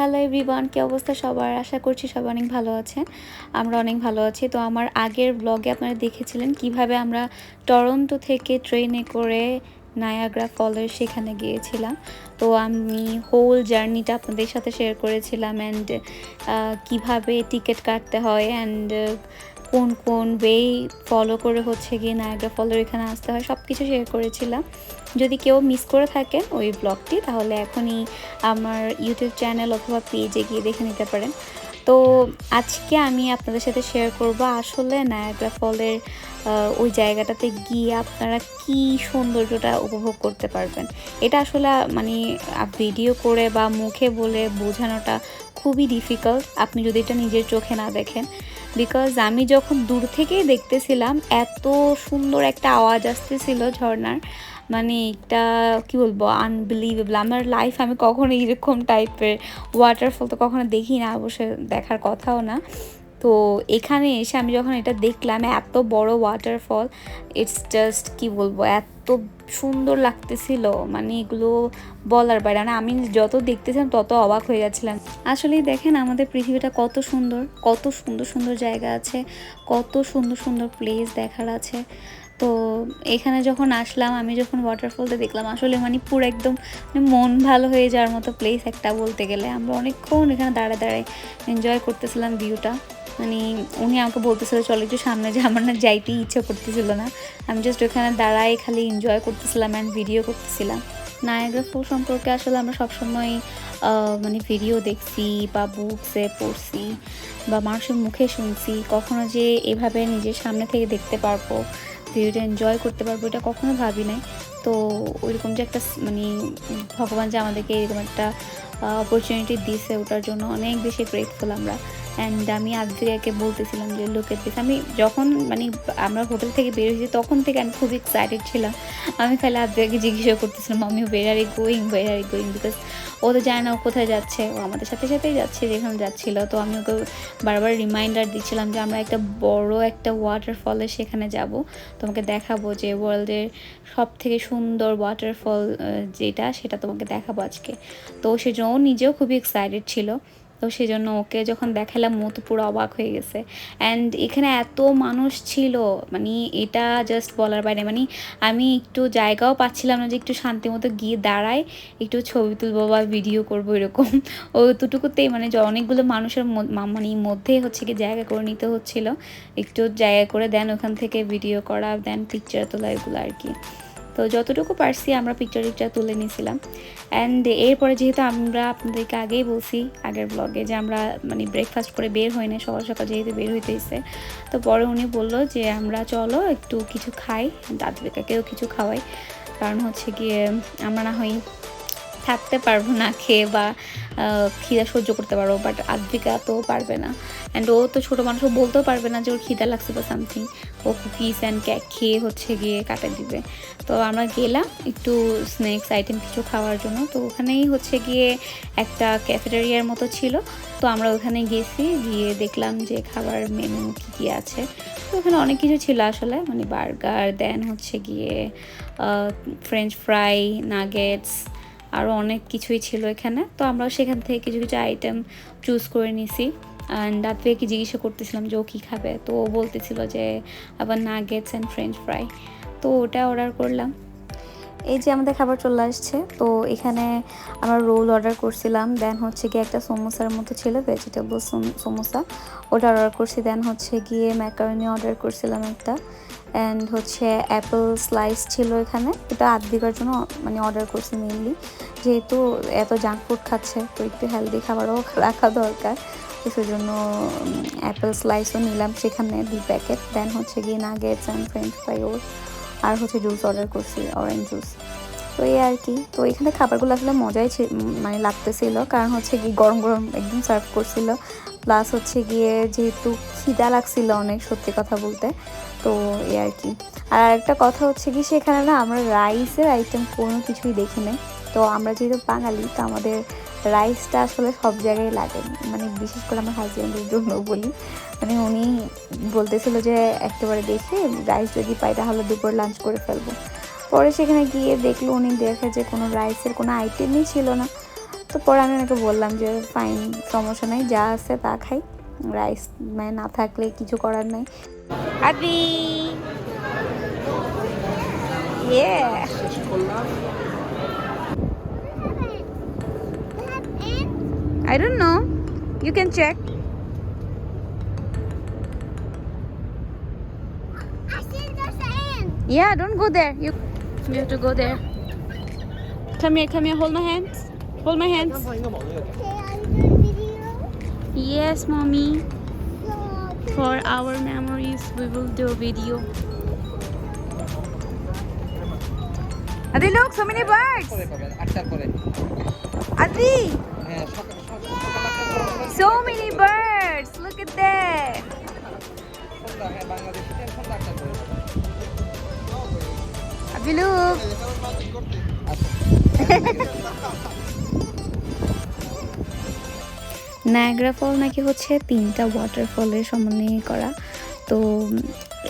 Hello everyone, কী অবস্থা সবার? আশা করছি সবাই অনেক ভালো আছেন। আমরা অনেক ভালো আছি। তো আমার আগের ব্লগে আপনারা দেখেছিলেন কিভাবে আমরা টরন্টো থেকে ট্রেনে করে নায়াগ্রা ফলের সেখানে গিয়েছিলাম। তো আমি হোল জার্নিটা আপনাদের সাথে শেয়ার করেছিলাম অ্যান্ড কীভাবে টিকিট কাটতে হয় অ্যান্ড কোন কোন ওয়ে ফলো করে হচ্ছে গিয়ে নায়াগ্রা ফলের এখানে আসতে হয়, সব কিছু শেয়ার করেছিলাম। যদি কেউ মিস করে থাকেন ওই ব্লগটি, তাহলে এখনই আমার ইউটিউব চ্যানেল অথবা পেজে গিয়ে দেখে নিতে পারেন। তো আজকে আমি আপনাদের সাথে শেয়ার করব আসলে নায়াগ্রা ফলের ওই জায়গাটাতে গিয়ে আপনারা কি সৌন্দর্যটা উপভোগ করতে পারবেন। এটা আসলে মানে ভিডিও করে বা মুখে বলে বোঝানোটা খুবই ডিফিকাল্ট আপনি যদি এটা নিজের চোখে না দেখেন। বিকজ আমি যখন দূর থেকেই দেখতেছিলাম এত সুন্দর একটা আওয়াজ আসতেছিল ঝর্নার, মানে এটা কী বলবো, আনবিলিভেবল। আমার লাইফ আমি কখনো এরকম টাইপের ওয়াটারফল তো কখনো দেখি না, অবশ্যই দেখার কথাও না। তো এখানে এসে আমি যখন এটা দেখলাম এত বড় ওয়াটারফল, ইটস জাস্ট কী বলবো, এত সুন্দর লাগতেছিল, মানে এগুলো বলার বাইরে। মানে আমি যত দেখতেছিলাম তত অবাক হয়ে যাচ্ছিলাম। আসলেই দেখেন আমাদের পৃথিবীটা কত সুন্দর, কত সুন্দর সুন্দর জায়গা আছে, কত সুন্দর সুন্দর প্লেস দেখার আছে। তো এখানে যখন আসলাম, আমি যখন ওয়াটারফলটা দেখলাম, আসলে মানে পুরো একদম মন ভালো হয়ে যাওয়ার মতো প্লেস একটা বলতে গেলে। আমরা অনেকক্ষণ এখানে দাঁড়ায় দাঁড়ায় এনজয় করতেছিলাম ভিউটা। মানে উনি আমাকে বলতেছিল চলো একটু সামনে যে, আমার না যাইতেই ইচ্ছে করতেছিল না, আমি জাস্ট ওখানে দাঁড়াই খালি এনজয় করতেছিলাম অ্যান্ড ভিডিও করতেছিলাম। নায়াগ্রা ফল সম্পর্কে আসলে আমরা সবসময় মানে ভিডিও দেখছি বা বুকসে পড়ছি বা মানুষের মুখে শুনছি, কখনো যে এভাবে নিজের সামনে থেকে দেখতে পারবো, ভিডিওটা এনজয় করতে পারবো, এটা কখনো ভাবি নাই। তো ওইরকম যে একটা মানে ভগবান যে আমাদেরকে এরকম একটা অপরচুনিটি দিয়েছে, ওটার জন্য অনেক বেশি গ্রেটফুল আমরা। অ্যান্ড আমি আদ্রিয়াকে বলতেছিলাম যে লুক এট দিস। আমি যখন মানে আমরা হোটেল থেকে বের হয়েছি তখন থেকে আমি খুব এক্সাইটেড ছিলাম। আমি খালি আদ্রিয়াকে জিজ্ঞাসা করতেছিলাম আমি ওয়ের আর গোয়িং, বিকজ ও তো জানে না ও কোথায় যাচ্ছে, ও আমাদের সাথে সাথেই যাচ্ছে যেখানে যাচ্ছিল। তো আমি ওকে বারবার রিমাইন্ডার দিচ্ছিলাম যে আমরা একটা বড় একটা ওয়াটারফলে সেখানে যাব, তোমাকে দেখাবো যে ওয়ার্ল্ডের সব থেকে সুন্দর ওয়াটারফল যেটা, সেটা তোমাকে দেখাবো আজকে। তো সেজন্য ও নিজেও খুবই এক্সাইটেড ছিল। তো সেই জন্য ওকে যখন দেখালাম ও তো পুরো অবাক হয়ে গেছে। অ্যান্ড এখানে এত মানুষ ছিল, মানে এটা জাস্ট বলার বাইরে। মানে আমি একটু জায়গাও পাচ্ছিলাম না যে একটু শান্তি মতো গিয়ে দাঁড়াই, একটু ছবি তুলবো বা ভিডিও করবো, এরকম ওটুকুতেই মানে অনেকগুলো মানুষের মানে মধ্যে হচ্ছে কি জায়গা করে নিতে হচ্ছিল, একটু জায়গা করে দেন ওখান থেকে ভিডিও করা, দেন পিকচার তোলা, এগুলো আর কি। তো যতটুকু পারছি আমরা পিকচার তুলে নিয়েছিলাম। অ্যান্ড এরপরে যেহেতু আমরা আপনাদেরকে আগেই বলছি আগের ব্লগে যে আমরা মানে ব্রেকফাস্ট করে বের হই না, সকাল সকাল যেহেতু বের হইতেছে, তো পরে উনি বললো যে আমরা চলো একটু কিছু খাই, দাদুকাকেও কিছু খাওয়াই, কারণ হচ্ছে গিয়ে আমরা না হয় থাকতে পারবো না খেয়ে বা খিদা সহ্য করতে পারবো, বাট আদ্রিকা তো পারবে না। অ্যান্ড ও তো ছোটো মানুষ, ও বলতেও পারবে না যে ওর খিদা লাগছে বা সামথিং, ও কুকিজ অ্যান্ড কেক খেয়ে হচ্ছে গিয়ে কাটা দিবে। তো আমরা গেলাম একটু স্ন্যাক্স আইটেম কিছু খাওয়ার জন্য। তো ওখানেই হচ্ছে গিয়ে একটা ক্যাফেটেরিয়ার মতো ছিল, তো আমরা ওখানে গেছি, গিয়ে দেখলাম যে খাবার মেনু কী কী আছে। তো ওখানে অনেক কিছু ছিল আসলে, মানে বার্গার, দেন হচ্ছে গিয়ে ফ্রেঞ্চ ফ্রাই, নাগেটস, আরও অনেক কিছুই ছিল এখানে। তো আমরা সেখান থেকে কিছু কিছু আইটেম চুজ করে নিছি। অ্যান্ড আদ্রিয়াকে জিজ্ঞাসা করতেছিলাম যে ও কী খাবে, তো ও বলতেছিল যে আবার নাগেটস অ্যান্ড ফ্রেঞ্চ ফ্রাই। তো ওটা অর্ডার করলাম। এই যে আমাদের খাবার চলে আসছে। তো এখানে আমরা রোল অর্ডার করছিলাম, দেন হচ্ছে গিয়ে একটা সমোসার মতো ছিল, ভেজিটেবল সমোসা, ওটা অর্ডার করছি। দেন হচ্ছে গিয়ে ম্যাকারনি অর্ডার করছিলাম একটা, অ্যান্ড হচ্ছে অ্যাপেল স্লাইস ছিল এখানে, এটা আদ্রিকার জন্য মানে অর্ডার করছি মেনলি, যেহেতু এত জাঙ্ক ফুড খাচ্ছে তো একটু হেলদি খাবারও রাখা দরকার। তো সেজন্য অ্যাপেল স্লাইসও নিলাম সেখানে 2 প্যাকেট। দেন হচ্ছে গিয়ে নাগেটস অ্যান্ড ফ্রেঞ্চ ফ্রাই আর হচ্ছে জুস অর্ডার করছি, অরেঞ্জ জুস। তো এই আর কি। তো এখানে খাবারগুলো আসলে মজাই মানে লাগতেছিল, কারণ হচ্ছে কি গরম গরম একদম সার্ভ করছিল, প্লাস হচ্ছে গিয়ে যেহেতু খিদা লাগছিল অনেক, সত্যি কথা বলতে। তো এই আর কি। আর একটা কথা হচ্ছে কি, সেখানে না আমরা রাইসের আইটেম কোনো কিছুই দেখি নাই। তো আমরা যেহেতু বাঙালি, তো আমাদের রাইসটা আসলে সব জায়গায় লাগে, মানে বিশেষ করে আমার হাজব্যান্ডের জন্য বলি। মানে উনি বলতেছিল যে একেবারে দেখে রাইস যদি পাই তাহলে দুপুর লাঞ্চ করে ফেলবো। পরে সেখানে গিয়ে দেখলো উনি দেখে যে কোনো রাইসের কোনো আইটেমই ছিল না। তো পরে আমি ওনাকে বললাম যে ফাইন, সমস্যা নাই, যা আছে তা খাই, রাইস মানে না থাকলে কিছু করার নাই। আদি I don't know. You can check. I see there's an ant. Yeah, don't go there. You have to go there. Come here, hold my hands. Hold my hands. Okay, are you doing video? Yes, mommy. So, For our memories, we will do a video. Adi, look, so many birds. Adi, so many birds. Look at that. Adi, look. Niagara fall নাকি হচ্ছে 3টা ওয়াটারফলের সমন্বয়ে করা। তো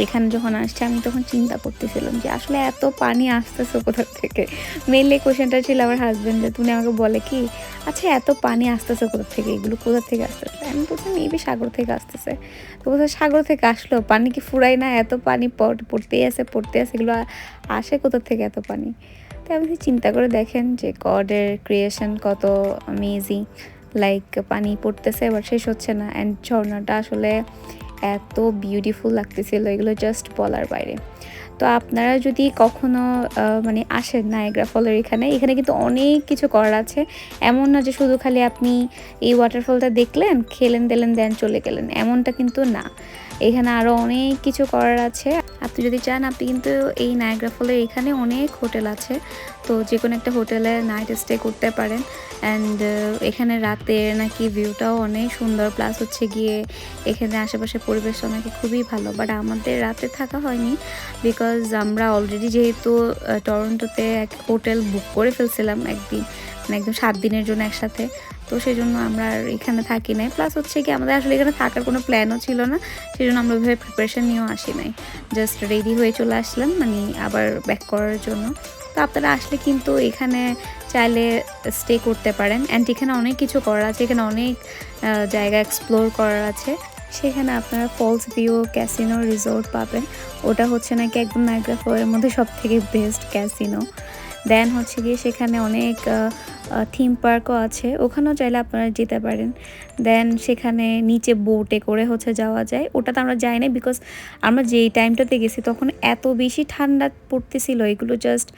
এখানে যখন আসছে আমি তখন চিন্তা করতেছিলাম যে আসলে এত পানি আসতেছে কোথা থেকে। মেনলি কোয়েশ্চেনটা ছিল আমার হাজব্যান্ডের, তুমি আমাকে বলে কি আচ্ছা এত পানি আসতেছে কোথা থেকে, এগুলো কোথা থেকে আসতেছে। আমি বলছি মেবি সাগর থেকে আসতেছে। তো কোথাও সাগর থেকে আসলো, পানি কি ফুরাই না, এত পানি পড়তেই আছে এগুলো আসে কোথা থেকে এত পানি। তাই আপনি চিন্তা করে দেখেন যে গডের ক্রিয়েশন কত অ্যামেজিং। লাইক পানি পড়তেছে এবার শেষ হচ্ছে না, অ্যান্ড ঝর্ণাটা আসলে এত বিউটিফুল লাগতেছিল, এগুলো জাস্ট বলার বাইরে। তো আপনারা যদি কখনো মানে আসেন নায়াগ্রা ফলের এখানে কিন্তু অনেক কিছু করার আছে। এমন না যে শুধু খালি আপনি এই ওয়াটারফলটা দেখলেন, খেলেন দিলেন দেন চলে গেলেন, এমনটা কিন্তু না। এখানে আরও অনেক কিছু করার আছে। আপনি যদি চান আপনি কিন্তু এই নায়াগ্রা ফলের এখানে অনেক হোটেল আছে, তো যে কোনো একটা হোটেলে নাইট স্টে করতে পারেন। অ্যান্ড এখানে রাতের নাকি ভিউটাও অনেক সুন্দর, প্লাস হচ্ছে গিয়ে এখানে আশেপাশে পরিবেশটা নাকি খুবই ভালো। বাট আমাদের রাতে থাকা হয়নি, বিকজ আমরা অলরেডি যেহেতু টরন্টোতে এক হোটেল বুক করে ফেলছিলাম একদিন, মানে একদম 7 দিনের জন্য একসাথে। তো সেই জন্য আমরা আর এখানে থাকি নাই। প্লাস হচ্ছে কি আমাদের আসলে এখানে থাকার কোনো প্ল্যানও ছিল না, সেই জন্য আমরা ওইভাবে প্রিপারেশন নিয়েও আসি নাই, জাস্ট রেডি হয়ে চলে আসলাম মানে আবার ব্যাক করার জন্য। তো আপনারা আসলে কিন্তু এখানে চাইলে স্টে করতে পারেন। অ্যান্ড এখানে অনেক কিছু করার আছে, এখানে অনেক জায়গা এক্সপ্লোর করার আছে। সেখানে আপনারা ফলস ভিউ ক্যাসিনো রিসোর্ট পাবেন, ওটা হচ্ছে নাকি একদম নায়াগ্রা ফলের মধ্যে সব থেকে বেস্ট ক্যাসিনো। দেন হচ্ছে গিয়ে সেখানে অনেক থিম পার্কও আছে, ওখানেও চাইলে আপনারা যেতে পারেন। দেন সেখানে নিচে বোটে করে হচ্ছে যাওয়া যায়, ওটাতে আমরা যাই না বিকজ আমরা যেই টাইমটাতে গেছি তখন এত বেশি ঠান্ডা পড়তেছিল, এগুলো জাস্ট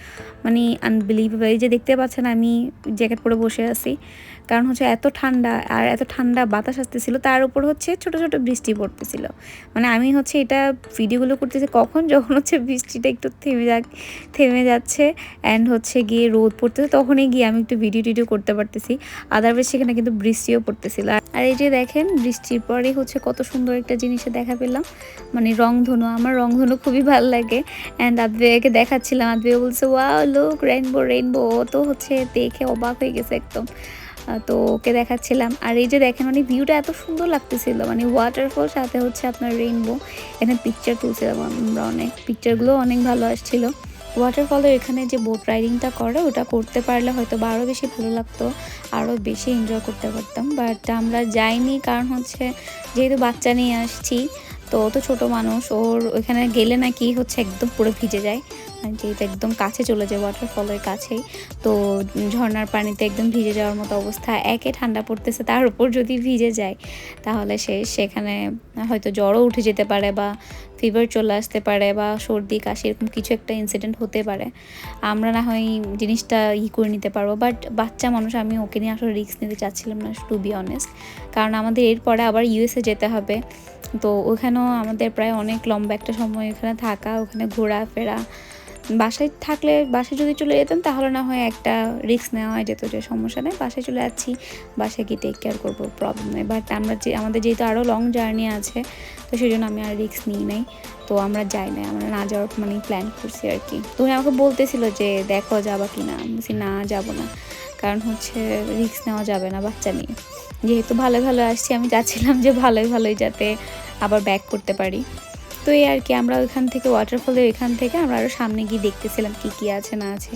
মানে আনবিলিভেবল। এই যে দেখতে পাচ্ছেন আমি জ্যাকেট পরে বসে আছি, কারণ হচ্ছে এত ঠান্ডা, আর এত ঠান্ডা বাতাস আসতেছিল, তার উপর হচ্ছে ছোট ছোট বৃষ্টি পড়তেছিল। মানে আমি হচ্ছে এটা ভিডিওগুলো করতেছি কখন, যখন হচ্ছে বৃষ্টিটা একটু থেমে যাচ্ছে অ্যান্ড হচ্ছে গিয়ে রোদ পড়তেছে, তখনই গিয়ে আমি একটু ভিডিও করতে পারতেছি। আদারওয়াইজ সেখানে কিন্তু বৃষ্টিও পড়তেছিল। আর এই যে দেখেন বৃষ্টির পরে হচ্ছে কত সুন্দর একটা জিনিসে দেখা পেলাম, মানে রংধনু। আমার রংধনু খুবই ভালো লাগে। অ্যান্ড আদবেকে দেখাচ্ছিলাম, আদবে বলছে ওয়াও লুক রেইনবো, ও তো হচ্ছে দেখে অবাক হয়ে গেছে একদম। তো ওকে দেখাচ্ছিলাম। আর এই যে দেখেন মানে ভিউটা এত সুন্দর লাগতেছিল, মানে ওয়াটারফল সাথে হচ্ছে আপনার রেইনবো। এখানে পিকচার তুলছিলাম আমরা, অনেক পিকচারগুলো অনেক ভালো আসছিল। ওয়াটারফলের এখানে যে বোট রাইডিংটা করে ওটা করতে পারলে হয়তো বা আরও বেশি ভালো লাগতো, আরও বেশি এনজয় করতে পারতাম। বাট আমরা যাইনি, কারণ হচ্ছে যেহেতু বাচ্চা নিয়ে আসছি, তো ও তো ছোটো মানুষ, ওর ওইখানে গেলে নাকি হচ্ছে একদম পুরো ভিজে যায়, যেহেতু একদম কাছে চলে যায় ওয়াটারফলের কাছেই। তো ঝর্নার পানিতে একদম ভিজে যাওয়ার মতো অবস্থা, একে ঠান্ডা পড়তেছে, তার উপর যদি ভিজে যায় তাহলে সেখানে হয়তো জ্বরও উঠে যেতে পারে, বা ফিভার চলে আসতে পারে, বা সর্দি কাশি এরকম কিছু একটা ইনসিডেন্ট হতে পারে। আমরা না হয় জিনিসটা করে নিতে পারবো, বাট বাচ্চা মানুষ, আমি ওকে নিয়ে আসলে রিস্ক নিতে চাচ্ছিলাম না টু বি অনেস্ট। কারণ আমাদের এরপরে আবার ইউএসএ যেতে হবে, তো ওখানেও আমাদের প্রায় অনেক লম্বা একটা সময় ওখানে থাকা, ওখানে ঘোরাফেরা। বাসায় যদি চলে যেতাম তাহলে না হয় একটা রিস্ক নেওয়া হয় যেত, যে সমস্যা নেই, বাসায় চলে যাচ্ছি, বাসায় গিয়ে টেক কেয়ার করবো, প্রবলেম নেই। বাট আমাদের যেহেতু আরও লং জার্নি আছে, তো সেই জন্য আমি আর রিস্ক নিই নাই, তো আমরা যাই নাই, আমরা না যাওয়ার মানে প্ল্যান করছি আর কি। তুমি আমাকে বলতেছিল যে দেখো যাবা কি না, আমি বলছি না যাবো না, কারণ হচ্ছে রিস্ক নেওয়া যাবে না বাচ্চা নিয়ে। যেহেতু ভালো আসছি, আমি চাচ্ছিলাম যে ভালোই যাতে আবার ব্যাক করতে পারি। তো এই আর কি, আমরা ওইখান থেকে ওয়াটারফলের এখান থেকে আমরা আরও সামনে গিয়ে দেখতেছিলাম কি আছে না আছে।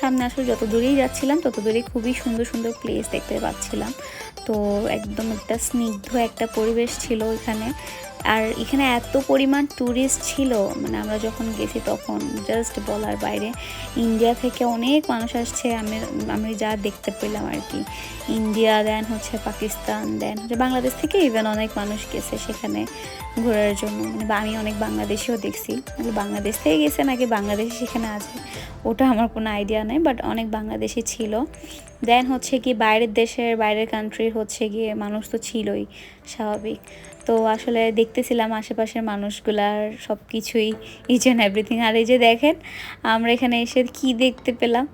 সামনে আসলে যত দূরেই যাচ্ছিলাম তত দূরেই খুবই সুন্দর সুন্দর প্লেস দেখতে পাচ্ছিলাম। তো একদম একটা স্নিগ্ধ একটা পরিবেশ ছিল এখানে। আর এখানে এত পরিমাণ ট্যুরিস্ট ছিল, মানে আমরা যখন গেছি তখন জাস্ট বলার বাইরে। ইন্ডিয়া থেকে অনেক মানুষ আসছে, আমি যা দেখতে পেলাম আর কি। ইন্ডিয়া, দেন হচ্ছে পাকিস্তান, দেন হচ্ছে বাংলাদেশ থেকে ইভেন অনেক মানুষ গেছে সেখানে ঘোরার জন্য। মানে আমি অনেক বাংলাদেশিও দেখছি, মানে বাংলাদেশ থেকে গেছে নাকি বাংলাদেশি সেখানে আছে ওটা আমার কোনো আইডিয়া নেই, বাট অনেক বাংলাদেশি ছিল। দেন হচ্ছে কি বাইরের দেশের, বাইরের কান্ট্রির হচ্ছে গিয়ে মানুষ তো ছিলই, স্বাভাবিক। তো আসলে দেখতেছিলাম আশেপাশের মানুষগুলার সব কিছুই, ইচ অ্যান্ড এভরিথিং। আর এই যে দেখেন আমরা এখানে এসে কি দেখতে পেলাম,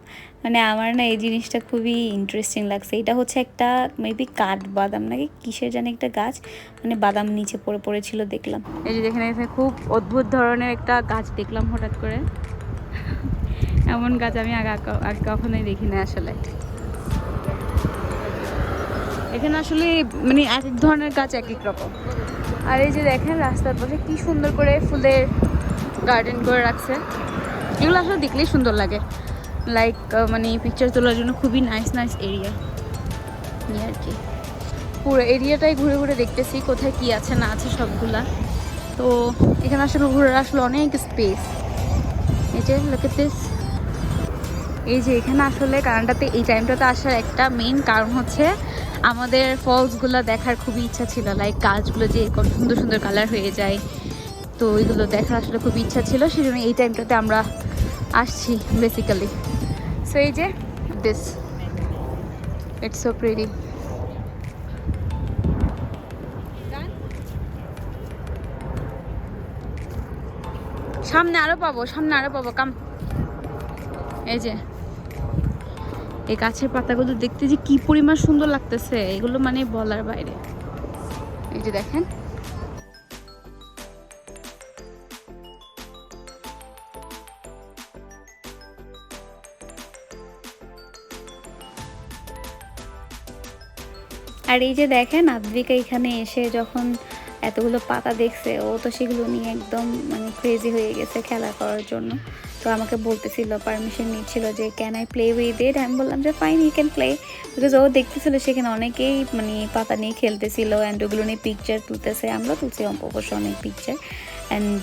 মানে আমার না এই জিনিসটা খুবই ইন্টারেস্টিং লাগছে। এটা হচ্ছে একটা মেবি কাঠ বাদাম নাকি কিসের জানি একটা গাছ, মানে বাদাম নিচে পড়ে পড়েছিল দেখলাম। এই যে দেখেন এখানে খুব অদ্ভুত ধরনের একটা গাছ দেখলাম হঠাৎ করে। এমন গাছ আমি আগে কখনোই দেখি না আসলে। এখানে আসলে মানে এক এক ধরনের গাছ এক এক রকম। আর এই যে দেখেন রাস্তার পাশে কি সুন্দর করে ফুলের গার্ডেন করে রাখছে। এগুলো আসলে দেখলেই সুন্দর লাগে, লাইক মানে পিকচার তোলার জন্য খুবই নাইস নাইস এরিয়া নিয়ে আর কি। পুরো এরিয়াটাই ঘুরে ঘুরে দেখতেছি কোথায় কি আছে না আছে সবগুলা। তো এখানে আসলে ঘুরে আসলে অনেক স্পেস। এই যে look at this, এই যে এখানে আসলে কানাডাতে এই টাইমটাতে আসার একটা মেইন কারণ হচ্ছে আমাদের ফলসগুলো দেখার খুবই ইচ্ছা ছিল, লাইক গাছগুলো যে কত সুন্দর সুন্দর কালার হয়ে যায়, তো ওইগুলো দেখার আসলে খুবই ইচ্ছা ছিল, সেই জন্য এই টাইমটাতে আমরা আসছি বেসিক্যালি। সো এই যে দিস, ইটস সো প্রিটি। সামনে আরো পাবো কাম। এই যে এই গাছের পাতাগুলো দেখতে যে কি পরিমাণ সুন্দর লাগতেছে, এগুলো মানে বলার বাইরে। এই যে দেখেন আর এই যে দেখেন আদ্রিকা এখানে এসে যখন এতগুলো পাতা দেখছে, ও তো সেগুলো নিয়ে একদম মানে ক্রেজি হয়ে গেছে খেলা করার জন্য। তো আমাকে বলতেছিল, পারমিশন নিচ্ছিল যে can I play with it. আমি বললাম যে fine, you can play, because ও দেখতেছিল সেখানে অনেকেই মানে পাতা নিয়ে খেলতেছিল অ্যান্ড ওগুলো নিয়ে পিকচার তুলতেছে। আমরা তুলছি অবশ্য অনেক পিকচার। অ্যান্ড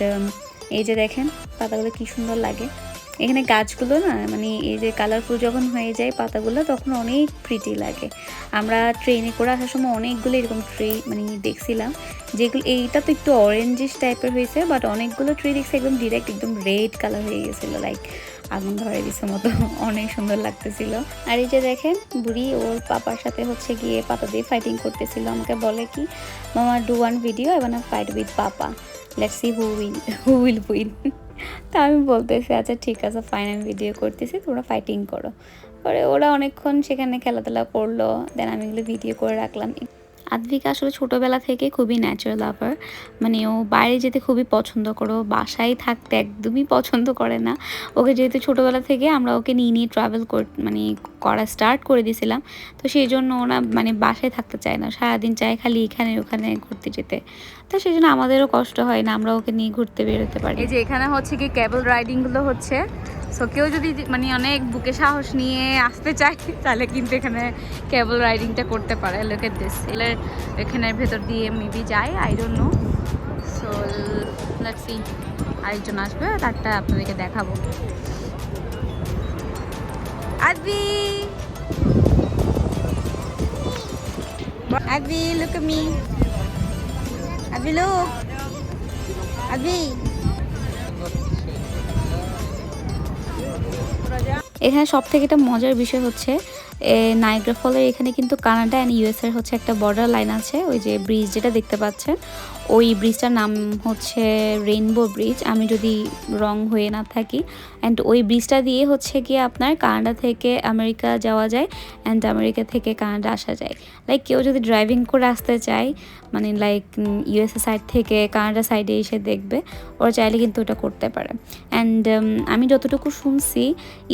এই যে দেখেন পাতাগুলো কি সুন্দর লাগে। এখানে গাছগুলো না মানে এই যে কালারফুল যখন হয়ে যায় পাতাগুলো তখন অনেক প্রিটি লাগে। আমরা ট্রেনে করে আসার সময় অনেকগুলো এরকম ট্রি মানে দেখছিলাম, যেগুলো এইটা তো একটু অরেঞ্জিশ টাইপের হয়েছে, বাট অনেকগুলো ট্রি দেখছি একদম ডিরেক্ট একদম রেড কালার হয়ে গেছিলো, লাইক আগুন ধরে দিছে মতো। অনেক সুন্দর লাগতেছিল। আর এই যে দেখেন বুড়ি ওর পাপার সাথে হচ্ছে গিয়ে পাতা দিয়ে ফাইটিং করতেছিল। আমাকে বলে কি, মামা do one video I want fight with papa, let's see who will win. তা আমি বলতেছি আচ্ছা ঠিক আছে ফাইন, আমি ভিডিও করতেছি, তোমরা ফাইটিং করো। পরে ওরা অনেকক্ষণ সেখানে খেলাধুলা করলো, দেন আমি এগুলো ভিডিও করে রাখলাম। আদ্বিকা আসলে ছোটোবেলা থেকে খুবই ন্যাচারাল লাভার, মানে ও বাইরে যেতে খুবই পছন্দ করে, ও বাসায় থাকতে একদমই পছন্দ করে না। ওকে যেহেতু ছোটোবেলা থেকে আমরা ওকে নিয়ে নিয়ে ট্রাভেল মানে করা স্টার্ট করে দিয়েছিলাম, তো সেই জন্য ওরা মানে বাসায় থাকতে চায় না, সারাদিন চায় খালি এখানে ওখানে ঘুরতে যেতে। তো সেই জন্য আমাদেরও কষ্ট হয় না, আমরা ওকে নিয়ে ঘুরতে বেরোতে পারি। এই যে এখানে হচ্ছে কি কেবল রাইডিংগুলো হচ্ছে, সো কেউ যদি মানে অনেক বুকে সাহস নিয়ে আসতে চায় তাহলে কিন্তু এখানে কেবল রাইডিংটা করতে পারে। লুক এট দিস, এখানের ভেতর দিয়ে মেবি যায়, I don't know. So let's see, আরেকজন আসবে তারটা আপনাদেরকে দেখাবো। আদবি আদবি লুক এট মি, আদবি লুক, আদবি। এখানে সব থেকে একটা মজার বিষয় হচ্ছে নায়াগ্রা ফলের এখানে কিন্তু কানাডা অ্যান্ড ইউএসএর হচ্ছে একটা বর্ডার লাইন আছে। ওই যে ব্রিজ যেটা দেখতে পাচ্ছেন, ওই ব্রিজটার নাম হচ্ছে রেইনবো ব্রিজ, আমি যদি রং হয়ে না থাকি। অ্যান্ড ওই ব্রিজটা দিয়ে হচ্ছে গিয়ে আপনার কানাডা থেকে আমেরিকা যাওয়া যায় অ্যান্ড আমেরিকা থেকে কানাডা আসা যায়। লাইক কেউ যদি ড্রাইভিং করে আসতে চায়, মানে লাইক ইউএসএ সাইড থেকে কানাডা সাইডে এসে দেখবে, ওরা চাইলে কিন্তু ওটা করতে পারে। অ্যান্ড আমি যতটুকু শুনছি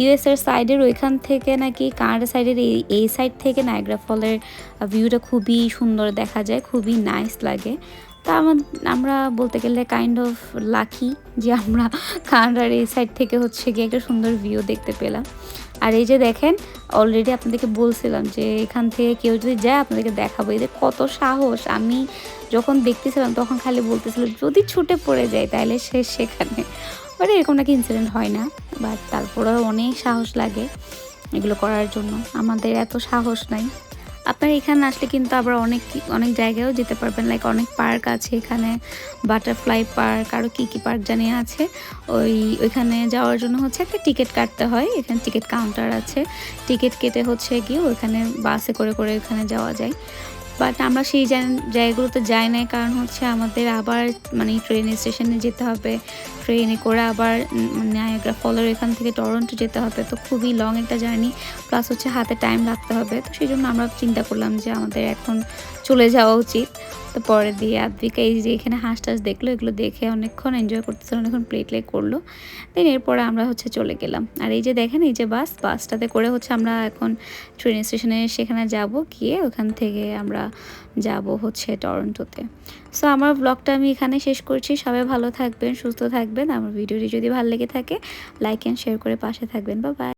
ইউএসএর সাইডের ওইখান থেকে নাকি কানাডা সাইডের এই সাইড থেকে নায়াগ্রা ফলের ভিউটা খুবই সুন্দর দেখা যায়, খুবই নাইস লাগে। তা আমরা বলতে গেলে কাইন্ড অফ লাকি যে আমরা কানাডার এই সাইড থেকে হচ্ছে গিয়ে একটা সুন্দর ভিউ দেখতে পেলাম। আর এই যে দেখেন অলরেডি আপনাদেরকে বলছিলাম যে এখান থেকে কেউ যদি যায় আপনাদেরকে দেখাবো, এদের কত সাহস। আমি যখন দেখতেছিলাম তখন খালি বলতেছিল যদি ছুটে পড়ে যায় তাহলে শেষ সেখানে। বাট এরকম নাকি ইনসিডেন্ট হয় না, বাট তারপরেও অনেক সাহস লাগে এগুলো করার জন্য। আমাদের এত সাহস নাই। আপনারা এখানে আসলে কিন্তু আবার অনেক অনেক জায়গায়ও যেতে পারবেন, লাইক অনেক পার্ক আছে এখানে, বাটারফ্লাই পার্ক, আরও কী কী পার্ক জানি আছে। ওইখানে যাওয়ার জন্য হচ্ছে একটা টিকিট কাটতে হয়, এখানে টিকিট কাউন্টার আছে, টিকিট কেটে হচ্ছে গিয়ে ওইখানে বাসে করে করে ওইখানে যাওয়া যায়। বাট আমরা সেই জায়গাগুলোতে যাই নাই, কারণ হচ্ছে আমাদের আবার মানে ট্রেন স্টেশনে যেতে হবে, ট্রেনে করে আবার নায়াগ্রা ফলের এখান থেকে টরন্টো যেতে হবে, তো খুবই লং একটা জার্নি, প্লাস হচ্ছে হাতে টাইম রাখতে হবে। তো সেই জন্য আমরা চিন্তা করলাম যে আমাদের এখন চলে যাওয়া উচিত। তো পরে দিয়ে আদ্বিকা এই যে এখানে হাঁস টাস দেখলো, এগুলো দেখে অনেকক্ষণ এনজয় করতেছিল, অনেকক্ষণ প্লে করলো। দেন এরপরে আমরা হচ্ছে চলে গেলাম। আর এই যে দেখেন এই যে বাসটাতে করে হচ্ছে আমরা এখন ট্রেন স্টেশনে সেখানে যাব, গিয়ে ওখান থেকে আমরা যাব হচ্ছে টরন্টোতে। সো আমার ব্লগটা আমি এখানে শেষ করছি। সবাই ভালো থাকবেন, সুস্থ থাকবেন। আমার ভিডিওটি যদি ভালো লেগে থাকে লাইক অ্যান্ড শেয়ার করে পাশে থাকবেন। Bye bye.